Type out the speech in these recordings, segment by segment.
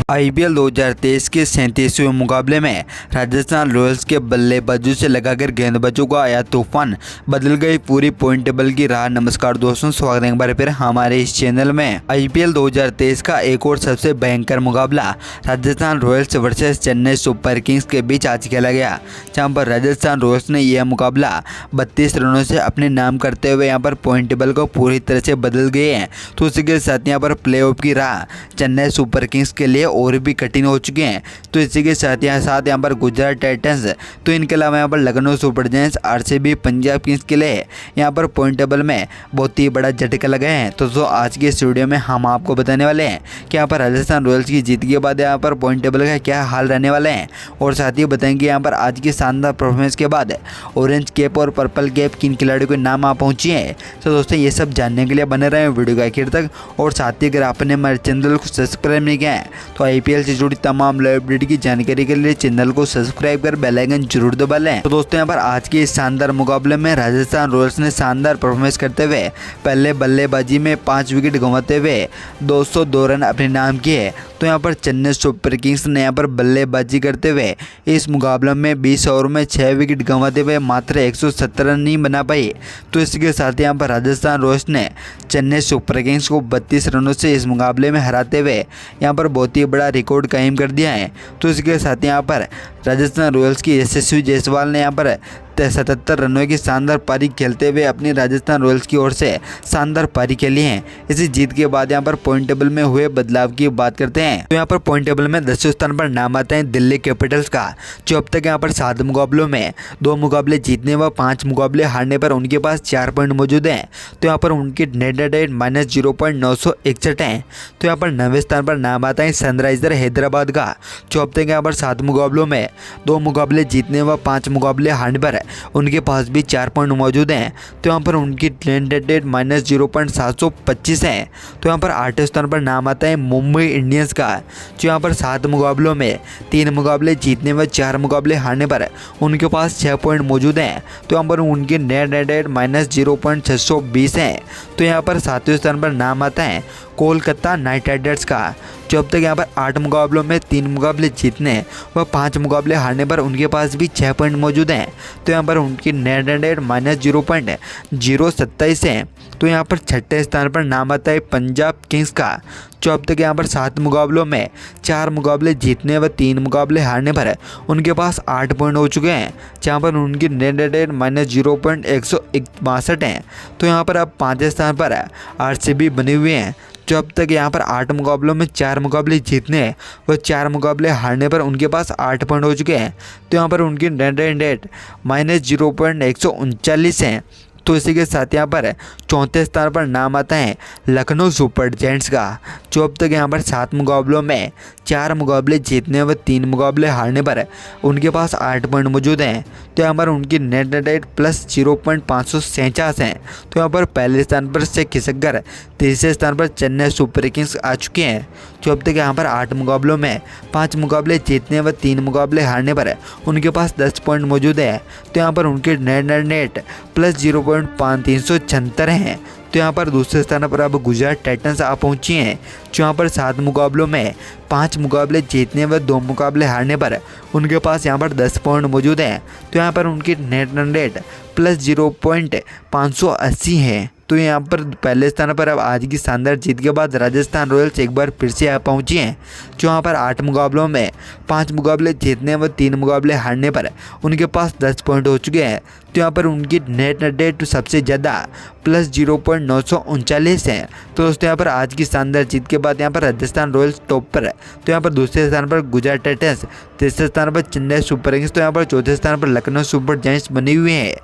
IPL 2023 के 37वें मुकाबले में राजस्थान रॉयल्स के बल्लेबाजों से लगाकर गेंदबाजों का आया तूफान, बदल गई पूरी पॉइंट टेबल की राह। नमस्कार दोस्तों, स्वागत है एक बार फिर हमारे इस चैनल में। आईपीएल 2023 का एक और सबसे भयंकर मुकाबला Rajasthan Royals versus Chennai super Kings के बीच आज खेला गया, जहां पर राजस्थान रॉयल्स ने यह मुकाबला 32 रनों से अपने नाम करते हुए यहां पर पॉइंट टेबल को पूरी तरह से बदल गए हैं। तो उसी के साथ यहां पर प्लेऑफ की राह चेन्नई सुपर किंग्स के लिए और भी कठिन हो चुके हैं। तो इसी के साथ यहाँ पर गुजरात टाइटंस, तो इनके अलावा यहाँ पर Lucknow super giants, RCB, Punjab Kings के लिए यहाँ पर पॉइंट टेबल में बहुत ही बड़ा झटका लगा है। तो आज के इस वीडियो में हम आपको बताने वाले हैं कि यहाँ पर राजस्थान रॉयल्स की जीत के बाद यहाँ पर पॉइंट टेबल का क्या हाल रहने वाले हैं, और साथ ही बताएंगे यहाँ पर आज की शानदार परफॉर्मेंस के बाद ऑरेंज कैप और पर्पल कैप किन खिलाड़ियों के नाम आ पहुँची हैं। तो दोस्तों ये सब जानने के लिए बने रहे वीडियो के आखिर तक, और साथ ही अगर आपने हमारे चैनल को सब्सक्राइब नहीं किया है तो आईपीएल से जुड़ी तमाम लाइव अपडेट की जानकारी के लिए चैनल को सब्सक्राइब कर बेल आइकन जरूर दबा लें। तो दोस्तों यहाँ पर आज के इस शानदार मुकाबले में राजस्थान रॉयल्स ने शानदार परफॉर्मेंस करते हुए पहले बल्लेबाजी में 5 विकेट गंवाते हुए 202 रन अपने नाम किए। तो यहाँ पर चेन्नई सुपर किंग्स ने यहाँ पर बल्लेबाजी करते हुए इस मुकाबले में 20 ओवर में 6 विकेट गंवाते हुए मात्र 170 रन नहीं बना पाई। तो इसके साथ यहाँ पर राजस्थान रॉयल्स ने चेन्नई सुपर किंग्स को 32 रनों से इस मुकाबले में हराते हुए यहाँ पर बहुत ही बड़ा रिकॉर्ड कायम कर दिया है। तो इसके साथ यहाँ पर राजस्थान रॉयल्स की यशस्वी जायसवाल ने यहाँ पर 77 रनों की शानदार पारी खेलते हुए अपनी राजस्थान रॉयल्स की ओर से शानदार पारी खेली है। इसी जीत के बाद यहाँ पर पॉइंट टेबल में हुए बदलाव की बात करते हैं। तो यहाँ पर पॉइंट टेबल में 10वें स्थान पर नाम आता है दिल्ली कैपिटल्स का, जो अब तक यहाँ पर 7 मुकाबलों में 2 मुकाबले जीतने व 5 मुकाबले हारने पर उनके पास 4 पॉइंट मौजूद हैं। तो यहाँ पर उनकी नेट रेट -0.961 है। तो यहाँ पर 9वें स्थान पर नाम आता है सनराइजर हैदराबाद का, जो अब तक यहाँ पर 7 मुकाबलों में 2 मुकाबले जीतने व 5 मुकाबले हारने पर उनके पास भी 4 पॉइंट मौजूद हैं। तो यहाँ पर उनकी नेट रेट -0.725 है। तो यहाँ पर 8वें स्थान पर नाम आता है मुंबई इंडियंस का, जो यहाँ पर 7 मुकाबलों में 3 मुकाबले जीतने व 4 मुकाबले हारने पर उनके पास 6 पॉइंट मौजूद हैं। तो यहाँ पर उनकी नेट रेट -0.620 है। तो यहाँ पर 7वें स्थान पर नाम आता है कोलकाता नाइट राइडर्स का, जो अब तक यहाँ पर 8 मुकाबलों में 3 मुकाबले जीतने व 5 मुकाबले हारने पर उनके पास भी 6 पॉइंट मौजूद हैं। तो यहाँ पर उनकी नेट रेट -0.027 है। तो यहाँ पर 6ठे स्थान पर नाम आता है पंजाब किंग्स का, जो अब तक यहाँ पर 7 मुकाबलों में 4 मुकाबले जीतने व 3 मुकाबले हारने पर उनके पास 8 पॉइंट हो चुके हैं, जहाँ पर उनकी नेट रेट -0.162 है। तो यहाँ पर अब 5वें स्थान पर आरसीबी बने हुए हैं, जो अब तक यहाँ पर 8 मुकाबलों में 4 मुकाबले जीतने व 4 मुकाबले हारने पर उनके पास 8 पॉइंट हो चुके हैं। तो यहाँ पर उनकी नेट रेट -0.139 है। तो इसी के साथ यहाँ पर 4थे स्थान पर नाम आता है लखनऊ सुपर जायंट्स का, जो अब तक यहाँ पर 7 मुकाबलों में 4 मुकाबले जीतने व 3 मुकाबले हारने पर उनके पास 8 पॉइंट मौजूद हैं। तो यहाँ पर उनकी नेट रेट +0.547 है। तो यहाँ पर पहले स्थान पर से खिसक कर तीसरे स्थान पर चेन्नई सुपर किंग्स आ चुके हैं, जो अब तक यहाँ पर 8 मुकाबलों में 5 मुकाबले जीतने व 3 मुकाबले हारने पर उनके पास 10 पॉइंट मौजूद है। तो यहाँ पर उनकी नेट +0.376 हैं। तो यहाँ पर दूसरे स्थान पर अब गुजरात टाइटंस आ पहुँची हैं, जो यहाँ पर 7 मुकाबलों में 5 मुकाबले जीतने व 2 मुकाबले हारने पर उनके पास यहाँ पर 10 पॉइंट मौजूद हैं। तो यहाँ पर उनकी नेट रेट +0.580 है। तो यहाँ पर पहले स्थान पर अब आज की शानदार जीत के बाद राजस्थान रॉयल्स एक बार फिर से आ पहुँची हैं, जो यहाँ पर 8 मुकाबलों में 5 मुकाबले जीतने व 3 मुकाबले हारने पर उनके पास 10 पॉइंट हो चुके हैं। तो यहाँ पर उनकी नेट रेट सबसे ज़्यादा +0.939 है। तो दोस्तों यहाँ पर आज की शानदार जीत के बाद यहाँ पर राजस्थान रॉयल्स टॉप पर है। तो यहाँ पर दूसरे स्थान पर गुजरात टाइटंस, तीसरे स्थान पर चेन्नई सुपर किंग्स, तो यहाँ पर चौथे स्थान पर लखनऊ सुपर जायंट्स बनी हुई हैं।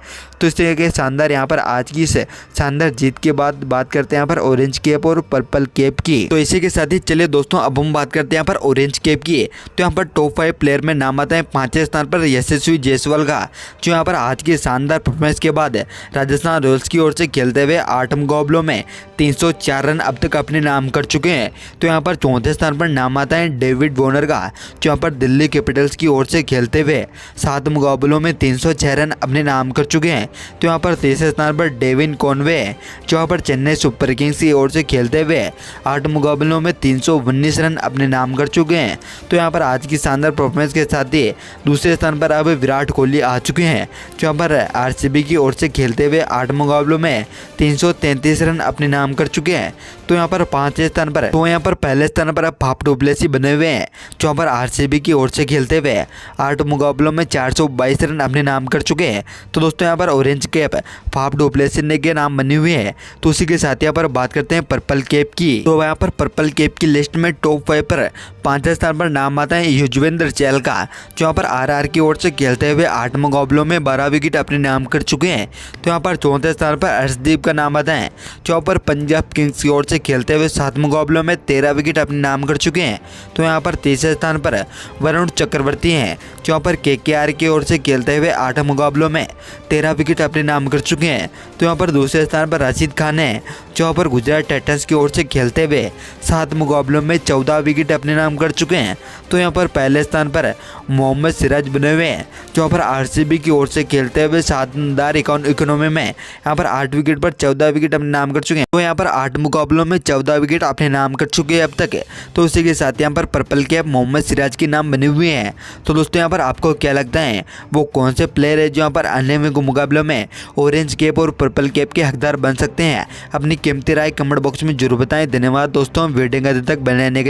तो इस तरह के शानदार यहाँ पर आज की शानदार जीत के बाद बात करते हैं यहाँ पर ऑरेंज कैप और पर्पल कैप की। तो इसी के साथ ही चलिए दोस्तों अब हम बात करते हैं यहाँ पर ऑरेंज कैप की। तो यहाँ पर टॉप 5 प्लेयर में नाम आता है 5वें स्थान पर यशस्वी जायसवाल का, जो यहाँ पर आज की शानदार परफॉर्मेंस के बाद राजस्थान रॉयल्स की ओर से खेलते हुए 8 मुकाबलों में 304 रन अब तक अपने नाम कर चुके हैं। तो यहाँ पर चौथे स्थान पर नाम आता है डेविड वॉर्नर का, जो यहाँ पर दिल्ली कैपिटल्स की ओर से खेलते हुए 7 मुकाबलों में 306 रन अपने नाम कर चुके हैं। तो यहाँ पर तीसरे स्थान पर डेविन कॉनवे, जो यहाँ पर चेन्नई सुपर किंग्स की ओर से खेलते हुए 8 मुकाबलों में 319 रन अपने नाम कर चुके हैं। तो यहाँ पर आज की शानदार परफॉर्मेंस के साथ ही दूसरे स्थान पर अब विराट कोहली आ चुके हैं, जो यहाँ पर आरसीबी की ओर से खेलते हुए 8 मुकाबलों में 333 रन अपने नाम कर चुके हैं। तो यहाँ पर पांचवें स्थान पर पहले स्थान पर अब फाफ डु प्लेसी बने हुए हैं, जो यहाँ पर आरसीबी की ओर से खेलते हुए 8 मुकाबलों में 422 रन अपने नाम कर चुके हैं। तो दोस्तों यहाँ पर orange cap Faf du Plessis ने के नाम बनी हुई है। तो उसी के साथ यहाँ पर बात करते हैं पर्पल कैप की। तो यहाँ पर पर्पल कैप की लिस्ट में टॉप 5 पर पांचवें स्थान पर नाम आता है युजवेंद्र चहल का, जो यहाँ पर आरआर की ओर से खेलते हुए 8 मुकाबलों में 12 विकेट अपने नाम कर चुके हैं। तो यहाँ पर चौथे स्थान पर अर्शदीप का नाम आता है, जो यहाँ पर पंजाब किंग्स की ओर से खेलते हुए 7 मुकाबलों में 13 विकेट अपने नाम कर चुके हैं। तो यहाँ पर तीसरे स्थान पर वरुण चक्रवर्ती हैं, जो यहाँ पर केकेआर की ओर से खेलते हुए 8 मुकाबलों में 13 विकेट अपने नाम कर चुके हैं। तो यहाँ पर दूसरे स्थान पर राशिद खान है, जो यहाँ पर गुजरात टाइटंस की ओर से खेलते हुए 7 मुकाबलों में 14 विकेट अपने नाम कर चुके हैं। तो यहाँ पर पहले स्थान पर मोहम्मद सिराज बने हुए हैं, जो यहाँ पर आरसीबी की ओर से खेलते हुए शानदार इकोनॉमी में यहाँ पर 8 विकेट पर 14 विकेट अपने नाम कर चुके हैं। तो यहाँ पर 8 मुकाबलों में 14 विकेट अपने नाम कर चुके हैं अब तक। तो उसी के साथ यहाँ पर पर्पल कैप मोहम्मद सिराज की नाम बने हुए हैं। तो दोस्तों यहाँ पर आपको क्या लगता है वो कौन से प्लेयर है जो यहाँ पर आने वाले मुकाबलों में ऑरेंज कैप और पर्पल कैप के हकदार बन सकते हैं? अपनी कीमती राय कमेंट बॉक्स में जरूर बताएं। धन्यवाद दोस्तों, वीडियो के अंत तक बने रहने के लिए।